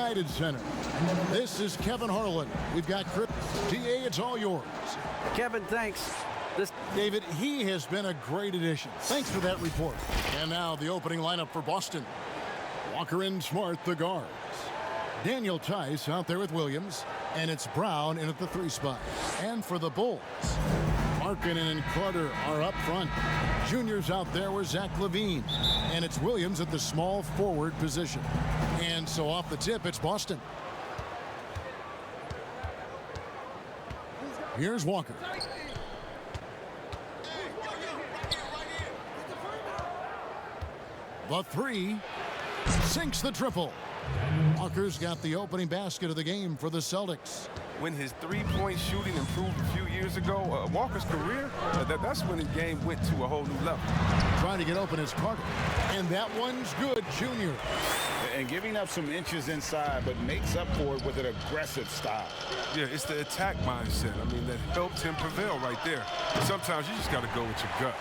United Center. This is Kevin Harlan. We've got Chris. DA, it's all yours. Kevin, thanks. David, he has been a great addition. Thanks for that report. And now the opening lineup for Boston. Walker and Smart, the guards. Daniel Tice out there with Williams. And it's Brown in at the 3 spot. And for the Bulls, Markkanen and Carter are up front. Junior's out there with Zach LaVine. And it's Williams at the small forward position. And so off the tip, it's Boston. Here's Walker. The 3 sinks the triple. Walker's got the opening basket of the game for the Celtics. When his three-point shooting improved a few years ago, Walker's career, that's when his game went to a whole new level. Trying to get open is Carter. And that one's good, Junior. And giving up some inches inside, but makes up for it with an aggressive style. Yeah, it's the attack mindset. I mean, that helped him prevail right there. Sometimes you just got to go with your gut.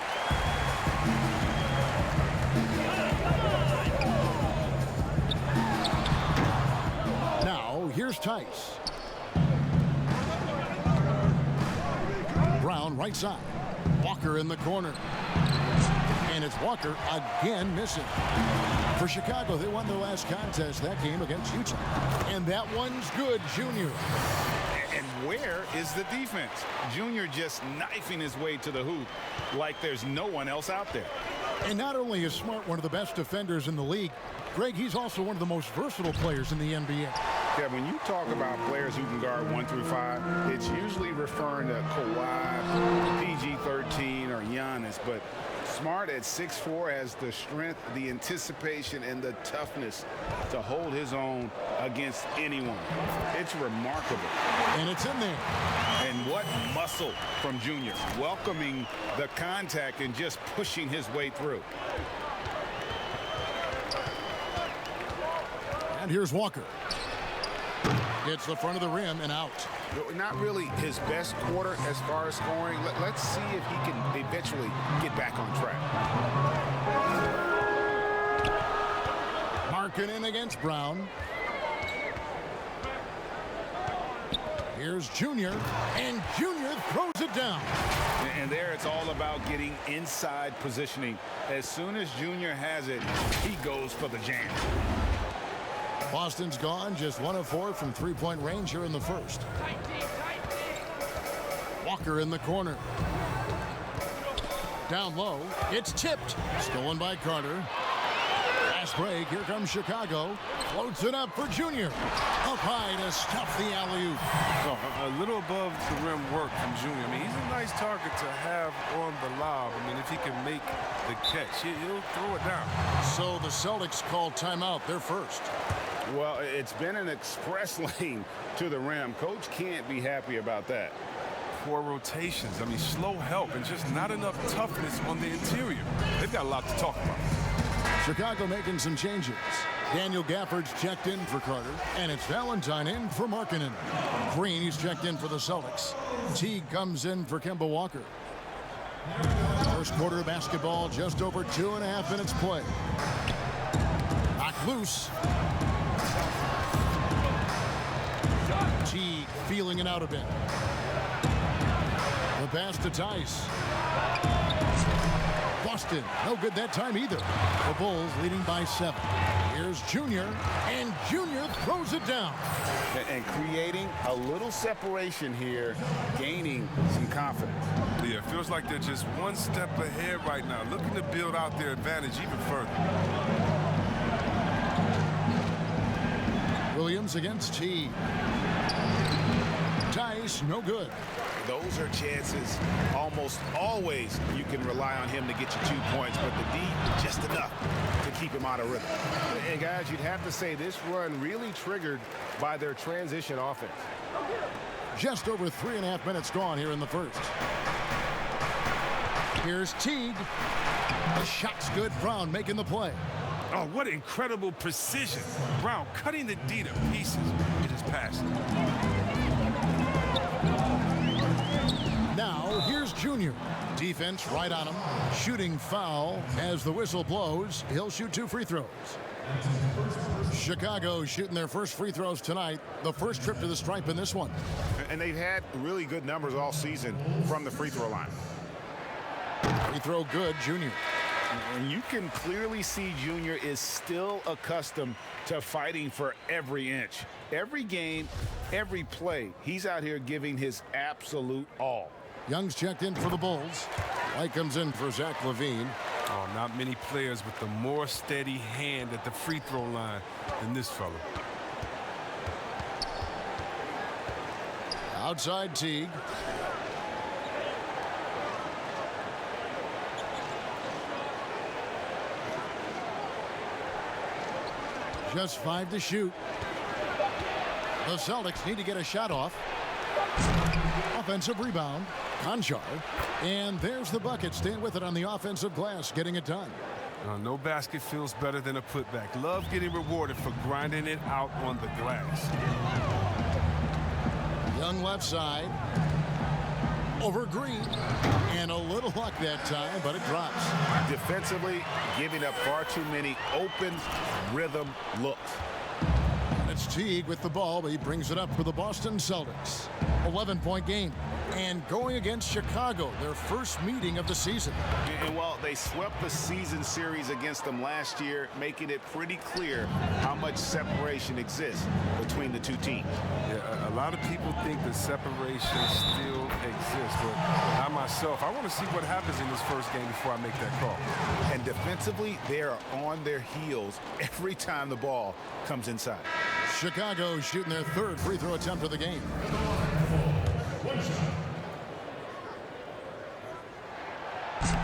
Now, here's Tice. Brown right side. Walker in the corner. And it's Walker again missing. For Chicago, they won their last contest that game against Utah. And that one's good, Junior. And where is the defense? Junior just knifing his way to the hoop like there's no one else out there. And not only is Smart one of the best defenders in the league, Greg, he's also one of the most versatile players in the NBA. Yeah, when you talk about players who can guard 1 through 5, it's usually referring to Kawhi, PG-13, or Giannis. But Smart at 6'4" has the strength, the anticipation, and the toughness to hold his own against anyone. It's remarkable. And it's in there. And what muscle from Junior, welcoming the contact and just pushing his way through. And here's Walker. Gets the front of the rim and out. Not really his best quarter as far as scoring. Let's see if he can eventually get back on track. Markkanen against Brown. Here's Junior, and Junior throws it down. And there it's all about getting inside positioning. As soon as Junior has it, he goes for the jam. Boston's gone just 1 of 4 from 3-point range here in the first. Walker in the corner. Down low. It's tipped. Stolen by Carter. Fast break. Here comes Chicago. Floats it up for Junior. Up high to stuff the alley-oop. Oh, a little above the rim work from Junior. I mean, he's a nice target to have on the lob. I mean, if he can make the catch, he'll throw it down. So the Celtics call timeout. They're first. Well, it's been an express lane to the rim. Coach can't be happy about that. Poor rotations. I mean, slow help and just not enough toughness on the interior. They've got a lot to talk about. Chicago making some changes. Daniel Gafford's checked in for Carter, and it's Valentine in for Markkanen. Green, he's checked in for the Celtics. Teague comes in for Kemba Walker. First quarter of basketball, just over 2.5 minutes play. Knocked loose. Teague feeling it out a bit. The pass to Tice. Boston, no good that time either. The Bulls leading by 7. Here's Junior, and Junior throws it down. And creating a little separation here, gaining some confidence. Yeah, it feels like they're just one step ahead right now, looking to build out their advantage even further. Williams against Teague. Tice, no good. Those are chances almost always you can rely on him to get you 2 points, but the D, just enough to keep him out of rhythm. And guys, you'd have to say this run really triggered by their transition offense. Just over 3.5 minutes gone here in the first. Here's Teague. The shot's good. Brown making the play. Oh, what incredible precision. Brown cutting the D to pieces. It is passed. Now, here's Junior. Defense right on him. Shooting foul as the whistle blows. He'll shoot 2 free throws. Chicago shooting their first free throws tonight. The first trip to the stripe in this one. And they've had really good numbers all season from the free throw line. Free throw good, Junior. And you can clearly see Junior is still accustomed to fighting for every inch. Every game, every play, he's out here giving his absolute all. Young's checked in for the Bulls. White comes in for Zach LaVine. Oh, not many players with the more steady hand at the free throw line than this fella. Outside Teague. Just 5 to shoot. The Celtics need to get a shot off. Offensive rebound. Conchar. And there's the bucket. Staying with it on the offensive glass, getting it done. No basket feels better than a putback. Love getting rewarded for grinding it out on the glass. Young left side. Over Green. And a little luck that time, but it drops. Defensively, giving up far too many open rhythm looks. It's Teague with the ball, but he brings it up for the Boston Celtics. 11-point game. And going against Chicago, their first meeting of the season. And while they swept the season series against them last year, making it pretty clear how much separation exists between the two teams. Yeah, a lot of people think the separation still exists, but I myself, I want to see what happens in this first game before I make that call. And defensively, they are on their heels every time the ball comes inside. Chicago shooting their third free throw attempt of the game.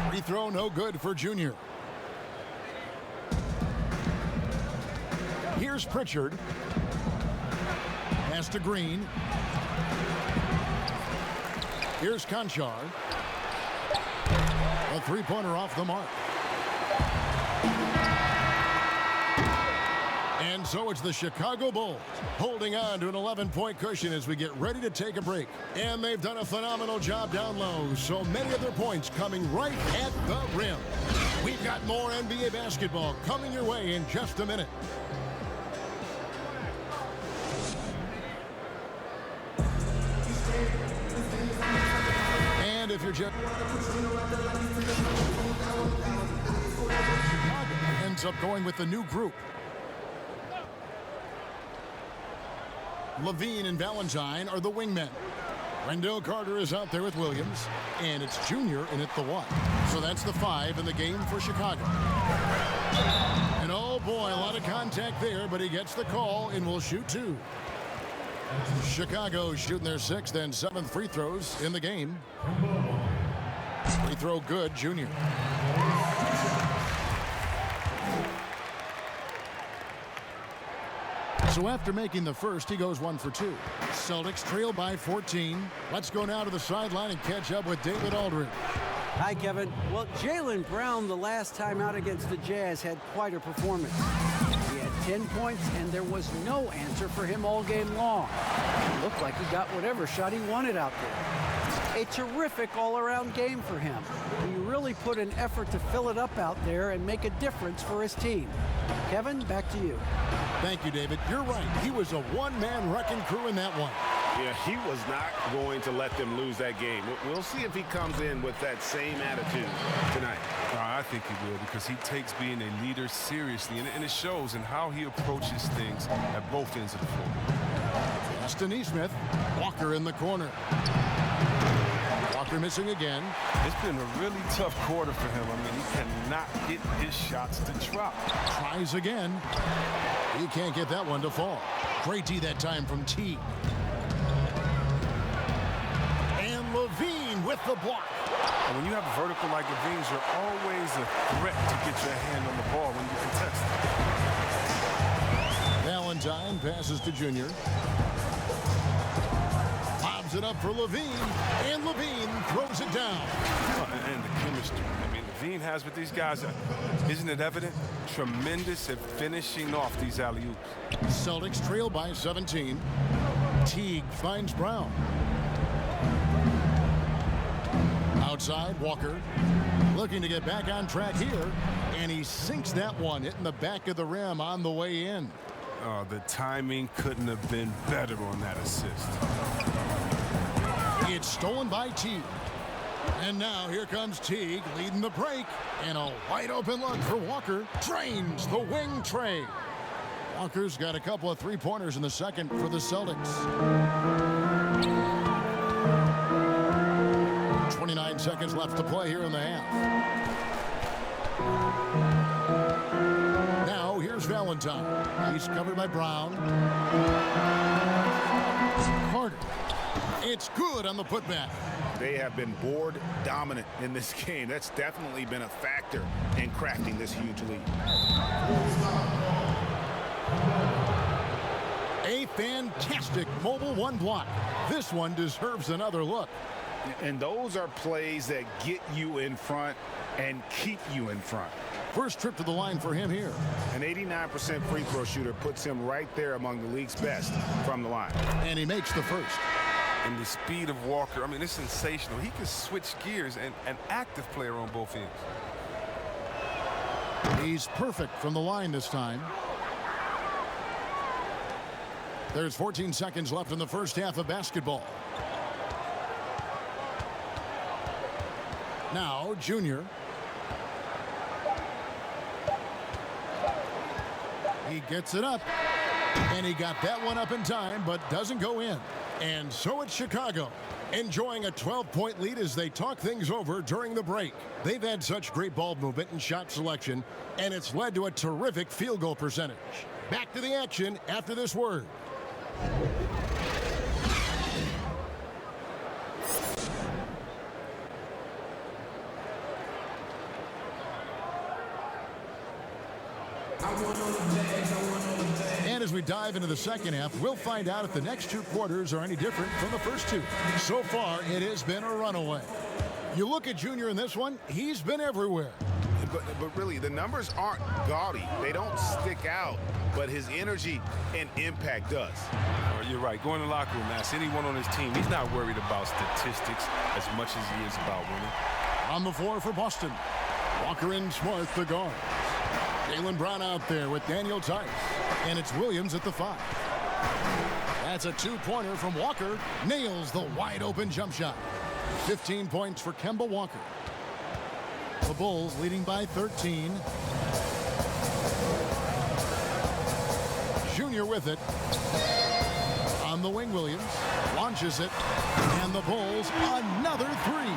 Free throw no good for Junior. Here's Pritchard. Pass to Green. Here's Conchar. A three-pointer off the mark. And so it's the Chicago Bulls holding on to an 11-point cushion as we get ready to take a break. And they've done a phenomenal job down low. So many of their points coming right at the rim. We've got more NBA basketball coming your way in just a minute. And if you're just... ends up going with the new group. LaVine and Valentine are the wingmen. Wendell Carter is out there with Williams. And it's Junior in at the 1. So that's the 5 in the game for Chicago. And oh boy, a lot of contact there, but he gets the call and will shoot 2. Chicago shooting their 6th and 7th free throws in the game. Free throw good, Junior. So after making the first, he goes 1 for 2. Celtics trail by 14. Let's go now to the sideline and catch up with David Aldridge. Hi, Kevin. Well, Jaylen Brown, the last time out against the Jazz, had quite a performance. He had 10 points, and there was no answer for him all game long. It looked like he got whatever shot he wanted out there. A terrific all-around game for him. He really put an effort to fill it up out there and make a difference for his team. Kevin, back to you. Thank you, David. You're right. He was a one-man wrecking crew in that one. Yeah, he was not going to let them lose that game. We'll see if he comes in with that same attitude tonight. I think he will, because he takes being a leader seriously, and it shows in how he approaches things at both ends of the floor. Austin Neesmith. Walker in the corner. Walker missing again. It's been a really tough quarter for him. I mean, he cannot get his shots to drop. Tries again. He can't get that one to fall. Great D that time from Teague. And LaVine with the block. And when you have a vertical like LaVine's, you're always a threat to get your hand on the ball when you contest. Valentine passes to Junior. Lobs it up for LaVine. And LaVine throws it down. And the chemistry. I mean, LaVine has with these guys, isn't it evident? Tremendous at finishing off these alley-oops. Celtics trail by 17. Teague finds Brown. Outside, Walker. Looking to get back on track here, and he sinks that one, hitting the back of the rim on the way in. Oh, the timing couldn't have been better on that assist. It's stolen by Teague. And now here comes Teague leading the break. And a wide open look for Walker. Drains the wing tray. Walker's got a couple of three-pointers in the second for the Celtics. 29 seconds left to play here in the half. Now here's Valentine. He's covered by Brown. Carter. It's good on the putback. They have been board dominant in this game. That's definitely been a factor in crafting this huge lead. A fantastic mobile one block. This one deserves another look. And those are plays that get you in front and keep you in front. First trip to the line for him here. An 89% free throw shooter puts him right there among the league's best from the line. And he makes the first. And the speed of Walker, I mean, it's sensational. He can switch gears, and an active player on both ends. He's perfect from the line this time. There's 14 seconds left in the first half of basketball. Now, Junior. He gets it up. And he got that one up in time, but doesn't go in. And so it's Chicago, enjoying a 12-point lead as they talk things over during the break. They've had such great ball movement and shot selection, and it's led to a terrific field goal percentage. Back to the action after this word. And as we dive into the second half, we'll find out if the next two quarters are any different from the first two. So far, it has been a runaway. You look at Junior in this one, he's been everywhere. But really, the numbers aren't gaudy. They don't stick out, but his energy and impact does. You're right. Go in the locker room, ask anyone on his team. He's not worried about statistics as much as he is about winning. On the floor for Boston, Walker and Smart, the guards. Jaylen Brown out there with Daniel Tice. And it's Williams at the 5. That's a two-pointer from Walker. Nails the wide-open jump shot. 15 points for Kemba Walker. The Bulls leading by 13. Junior with it. On the wing, Williams launches it. And the Bulls another three.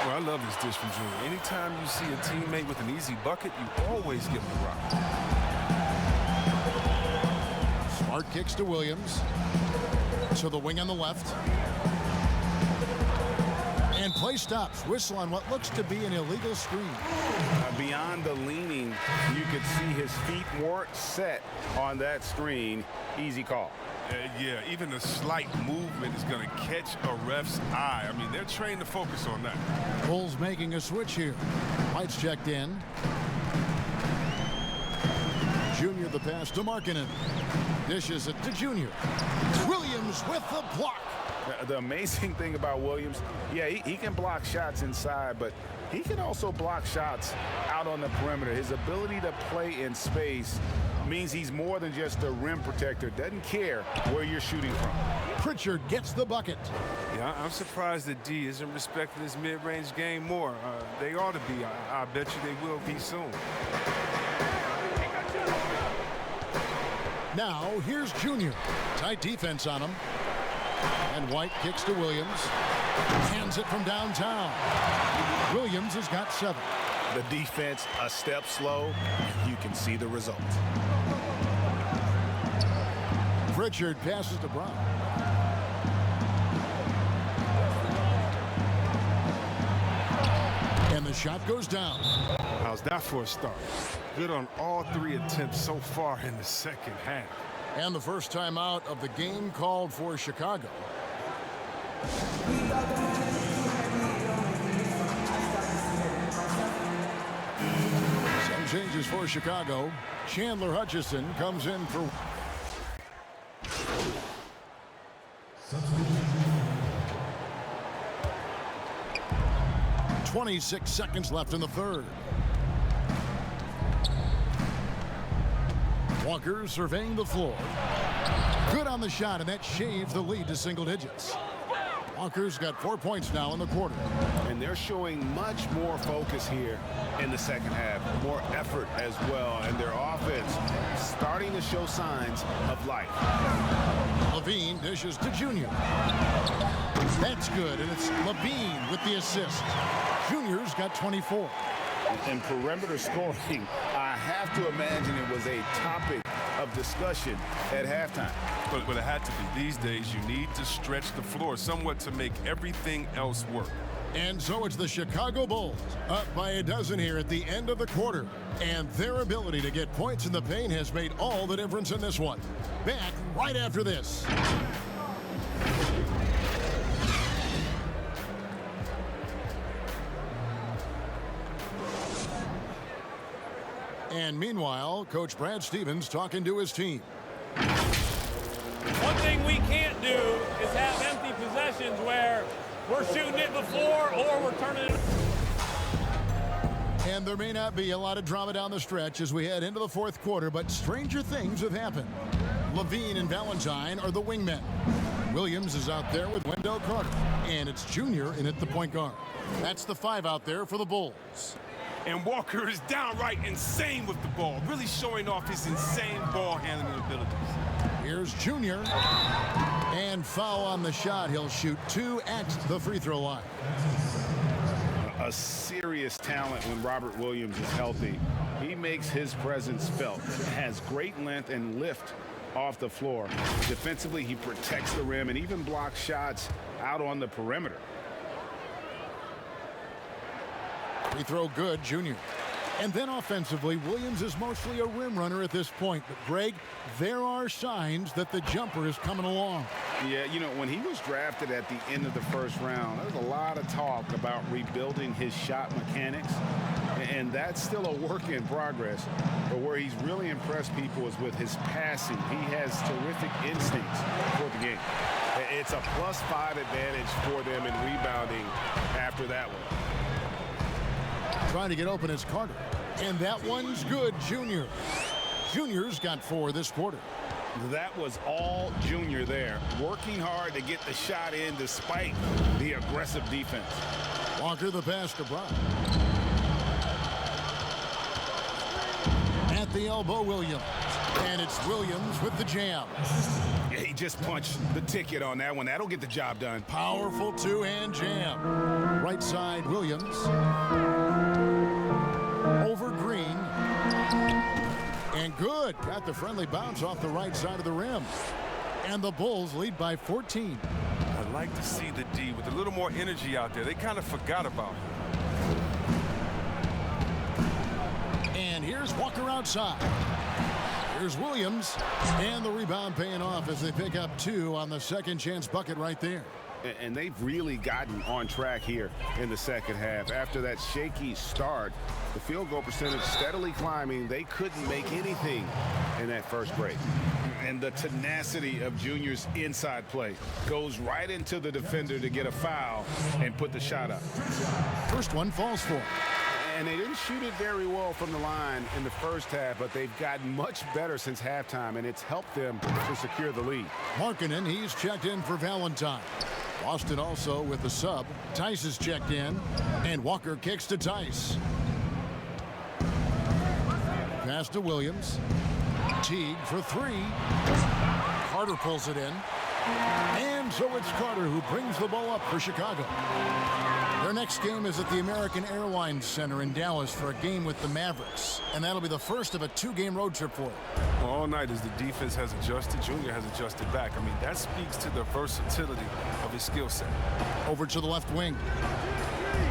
Well, I love this dish from Junior. Anytime you see a teammate with an easy bucket, you always give him the rock. Smart kicks to Williams. So the wing on the left. And play stops. Whistle on what looks to be an illegal screen. Beyond the leaning, you could see his feet weren't set on that screen. Easy call. Yeah, even a slight movement is going to catch a ref's eye. I mean, they're trained to focus on that. Bulls making a switch here. White's checked in. Junior the pass to Markkanen. Dishes it to Junior. Williams with the block. The amazing thing about Williams, yeah, he can block shots inside, but he can also block shots out on the perimeter. His ability to play in space means he's more than just a rim protector. Doesn't care where you're shooting from. Pritchard gets the bucket. Yeah, I'm surprised that D isn't respecting his mid-range game more. They ought to be. I bet you they will be soon. Now, here's Junior. Tight defense on him. And White kicks to Williams. Hands it from downtown. Williams has got 7. The defense a step slow. You can see the result. Pritchard passes to Brown. And the shot goes down. How's that for a start? Good on all 3 attempts so far in the second half. And the first time out of the game called for Chicago. Some changes for Chicago. Chandler Hutchison comes in for... 26 seconds left in the third. Walker surveying the floor. Good on the shot, and that shaves the lead to single digits. Walker's got 4 points now in the quarter. And they're showing much more focus here in the second half. More effort as well. And their offense starting to show signs of life. Levine dishes to Junior. That's good, and it's Levine with the assist. Junior's got 24. And perimeter scoring, I have to imagine it was a topic of discussion at halftime. But it had to be. These days, you need to stretch the floor somewhat to make everything else work. And so it's the Chicago Bulls up by a dozen here at the end of the quarter. And their ability to get points in the paint has made all the difference in this one. Back right after this. And meanwhile, Coach Brad Stevens talking to his team. One thing we can't do is have empty possessions where we're shooting it before or we're turning it. And there may not be a lot of drama down the stretch as we head into the fourth quarter, but stranger things have happened. Levine and Valentine are the wingmen. Williams is out there with Wendell Carter. And it's Junior in at the point guard. That's the 5 out there for the Bulls. And Walker is downright insane with the ball, really showing off his insane ball handling abilities. Here's Junior. And foul on the shot. He'll shoot 2 at the free throw line. A serious talent when Robert Williams is healthy. He makes his presence felt. Has great length and lift off the floor. Defensively, he protects the rim and even blocks shots out on the perimeter. Free throw good, Junior. And then offensively, Williams is mostly a rim runner at this point. But, Greg, there are signs that the jumper is coming along. Yeah, you know, when he was drafted at the end of the first round, there was a lot of talk about rebuilding his shot mechanics. And that's still a work in progress. But where he's really impressed people is with his passing. He has terrific instincts for the game. It's a +5 advantage for them in rebounding after that one. Trying to get open is Carter. And that one's good, Junior. Junior's got 4 this quarter. That was all Junior there, working hard to get the shot in despite the aggressive defense. Walker the pass to Brown. At the elbow, Williams. And it's Williams with the jam. Yeah, he just punched the ticket on that one. That'll get the job done. Powerful 2-hand jam. Right side, Williams. Over Green. And good. Got the friendly bounce off the right side of the rim. And the Bulls lead by 14. I'd like to see the D with a little more energy out there. They kind of forgot about him. And here's Walker outside. Here's Williams. And the rebound paying off as they pick up 2 on the second chance bucket right there. And they've really gotten on track here in the second half. After that shaky start, the field goal percentage steadily climbing. They couldn't make anything in that first break. And the tenacity of Junior's inside play goes right into the defender to get a foul and put the shot up. First one falls for him. And they didn't shoot it very well from the line in the first half, but they've gotten much better since halftime, and it's helped them to secure the lead. Markkanen, he's checked in for Valentine. Boston also with the sub. Tice is checked in, and Walker kicks to Tice. Pass to Williams. Teague for 3. Carter pulls it in. And so it's Carter who brings the ball up for Chicago. Their next game is at the American Airlines Center in Dallas for a game with the Mavericks. And that'll be the first of a 2-game road trip for them. All night as the defense has adjusted, Junior has adjusted back. I mean, that speaks to the versatility of his skill set. Over to the left wing.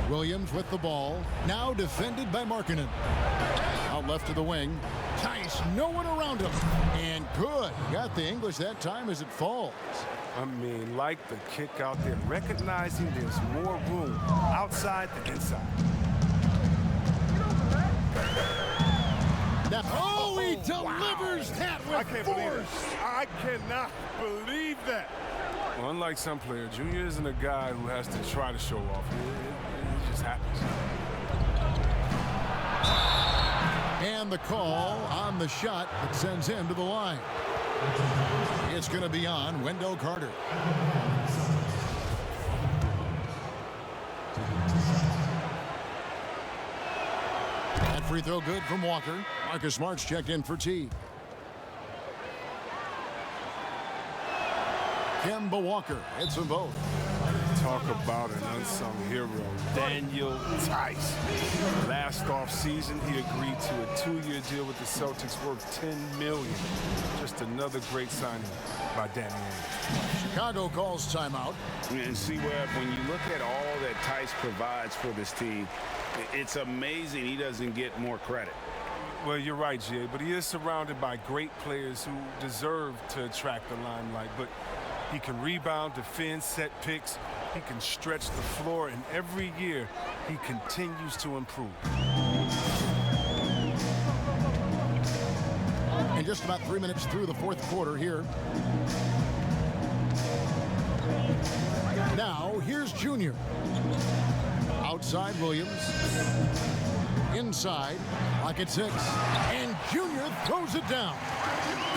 Williams with the ball. Now defended by Markkanen. Out left to the wing. Tice, no one around him. And good. Got the English that time as it falls. I mean, like the kick out there, recognizing there's more room outside than inside. Now, he delivers that with force. I cannot believe that. Well, unlike some players, Junior isn't a guy who has to try to show off. It just happens. And the call on the shot that sends him to the line. It's going to be on Wendell Carter. That free throw good from Walker. Marcus Smart's checked in for T. Kemba Walker hits them both. Talk about an unsung hero, Daniel Tice. Last offseason, he agreed to a 2-year deal with the Celtics worth $10 million. Just another great signing by Danny Ainge. Chicago calls timeout. And see, Webb, when you look at all that Tice provides for this team, it's amazing he doesn't get more credit. Well, you're right, Jay, but he is surrounded by great players who deserve to attract the limelight. But he can rebound, defend, set picks. He can stretch the floor, and every year he continues to improve. And just about 3 minutes through the fourth quarter here. Now, here's Junior. Outside Williams. Inside, Rocket 6. And Junior throws it down.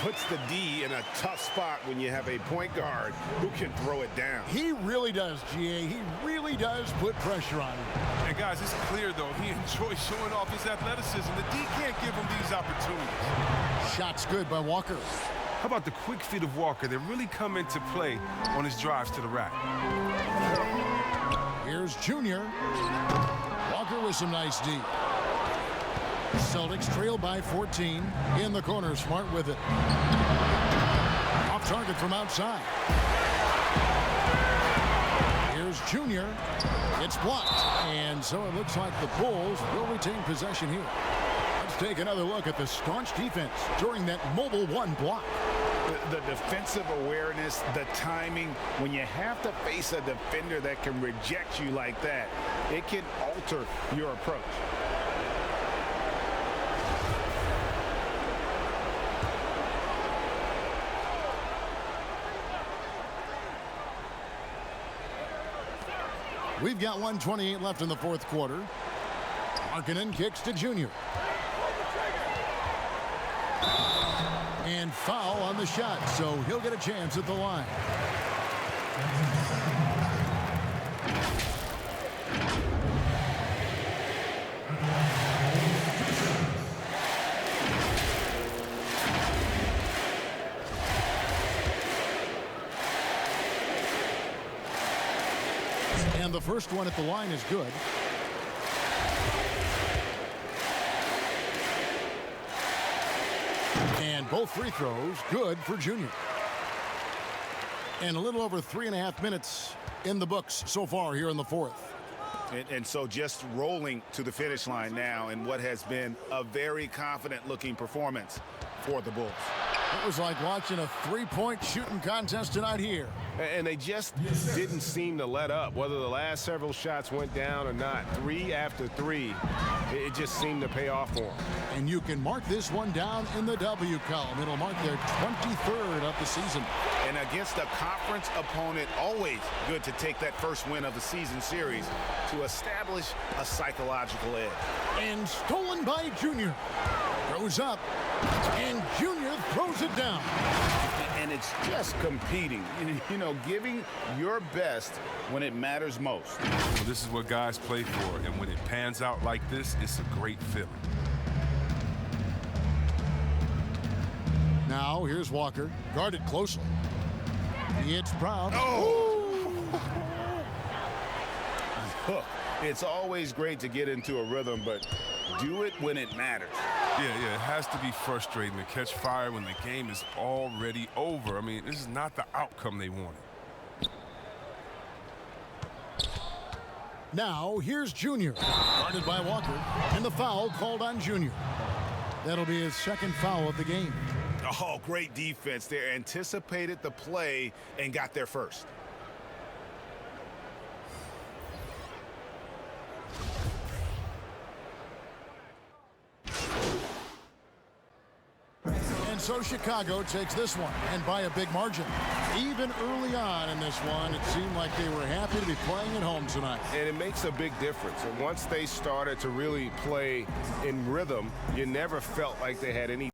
Puts the D in a tough spot when you have a point guard who can throw it down. He really does, GA. He really does put pressure on him. And guys, it's clear, though, he enjoys showing off his athleticism. The D can't give him these opportunities. Shot's good by Walker. How about the quick feet of Walker that really come into play on his drives to the rack? Here's Junior. Walker with some nice D. Celtics trail by 14. In the corner, Smart with it. Off target from outside. Here's Junior. It's blocked. And so it looks like the Bulls will retain possession here. Let's take another look at the staunch defense during that mobile one block. The defensive awareness, the timing, when you have to face a defender that can reject you like that, it can alter your approach. We've got 1:28 left in the fourth quarter. Markkanen kicks to Junior. And foul on the shot, so he'll get a chance at the line. And the first one at the line is good. And both free throws good for Junior. And a little over 3.5 minutes in the books so far here in the fourth. And so just rolling to the finish line now in what has been a very confident looking performance for the Bulls. It was like watching a three-point shooting contest tonight here. And they just didn't seem to let up, whether the last several shots went down or not. 3 after 3, it just seemed to pay off for them. And you can mark this one down in the W column. It'll mark their 23rd of the season. And against a conference opponent, always good to take that first win of the season series to establish a psychological edge. And stolen by Junior. Goes up, and Junior throws it down. And it's just competing, you know, giving your best when it matters most. Well, this is what guys play for, and when it pans out like this, it's a great feeling. Now, here's Walker, guarded closely. It's Brown. Oh! Look, it's always great to get into a rhythm, but do it when it matters. Yeah, it has to be frustrating to catch fire when the game is already over. I mean, this is not the outcome they wanted. Now, here's Junior, guarded by Walker, and the foul called on Junior. That'll be his second foul of the game. Oh, great defense there. Anticipated the play and got there first. And so Chicago takes this one, and by a big margin. Even early on in this one, it seemed like they were happy to be playing at home tonight. And it makes a big difference. And once they started to really play in rhythm, you never felt like they had any